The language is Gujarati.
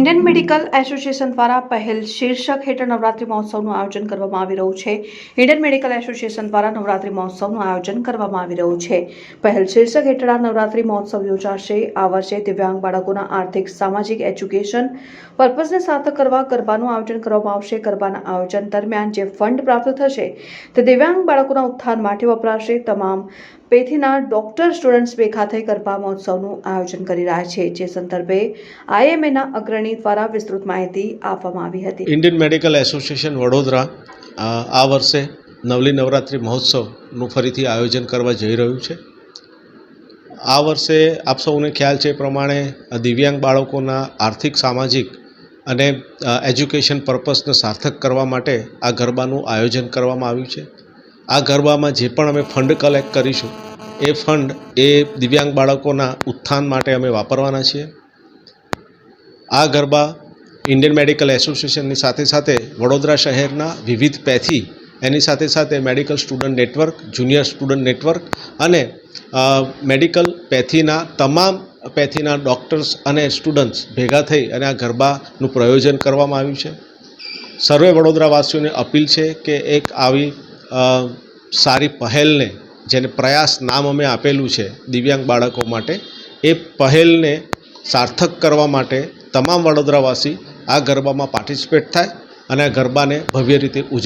ઇન્ડિયન મેડિકલ એસોસિએશન દ્વારા પહેલ શીર્ષક હેઠળ નવરાત્રી મહોત્સવનું આયોજન કરવામાં આવી રહ્યું છે. ઇન્ડિયન મેડિકલ એસોસિએશન દ્વારા નવરાત્રી મહોત્સવનું આયોજન કરવામાં આવી રહ્યું છે. પહેલ શીર્ષક હેઠળ આ નવરાત્રી મહોત્સવ યોજાશે. આ વર્ષે દિવ્યાંગ બાળકોના આર્થિક, સામાજિક, એજ્યુકેશન પર્પઝને સાર્થક કરવા ગરબાનું આયોજન કરવામાં આવશે. ગરબાના આયોજન દરમિયાન જે ફંડ પ્રાપ્ત થશે તે દિવ્યાંગ બાળકોના ઉત્થાન માટે વપરાશે. તમામ પેથીના ડોક્ટર સ્ટુડન્ટ્સ ભેગા થઈ ગરબા મહોત્સવનું આયોજન કરી રહ્યા છે, જે સંદર્ભે IMAના અગ્રણી દ્વારા વિસ્તૃત માહિતી આપવામાં આવી હતી. ઇન્ડિયન મેડિકલ એસોસિએશન વડોદરા આ વર્ષે નવલી નવરાત્રિ મહોત્સવનું ફરીથી આયોજન કરવા જઈ રહ્યું છે. આ વર્ષે આપ સૌને ખ્યાલ છે એ પ્રમાણે દિવ્યાંગ બાળકોના આર્થિક, સામાજિક અને એજ્યુકેશન પર્પઝને સાર્થક કરવા માટે આ ગરબાનું આયોજન કરવામાં આવ્યું છે. આ ગરબામાં જે પણ અમે ફંડ કલેક્ટ કરીશું એ ફંડ એ દિવ્યાંગ બાળકોના ઉત્થાન માટે અમે વાપરવાના છીએ. આ ગરબા ઇન્ડિયન મેડિકલ એસોસિએશનની સાથે સાથે વડોદરા શહેરના વિવિધ પેથી, એની સાથે સાથે medical student network, junior student network અને મેડિકલ પેથીના તમામ પેથીના ડૉક્ટર્સ અને સ્ટુડન્ટ્સ ભેગા થઈ અને આ ગરબાનું પ્રયોજન કરવામાં આવ્યું છે. સર્વે વડોદરાવાસીઓને અપીલ છે કે એક આવી સારી પહેલને, જેને પ્રયાસ નામ અમે આપેલું છે દિવ્યાંગ બાળકો માટે, એ પહેલને સાર્થક કરવા માટે તમામ વડોદરાવાસી આ ગરબામાં પાર્ટિસિપેટ થાય અને આ ગરબાને ભવ્ય રીતે ઉજવે.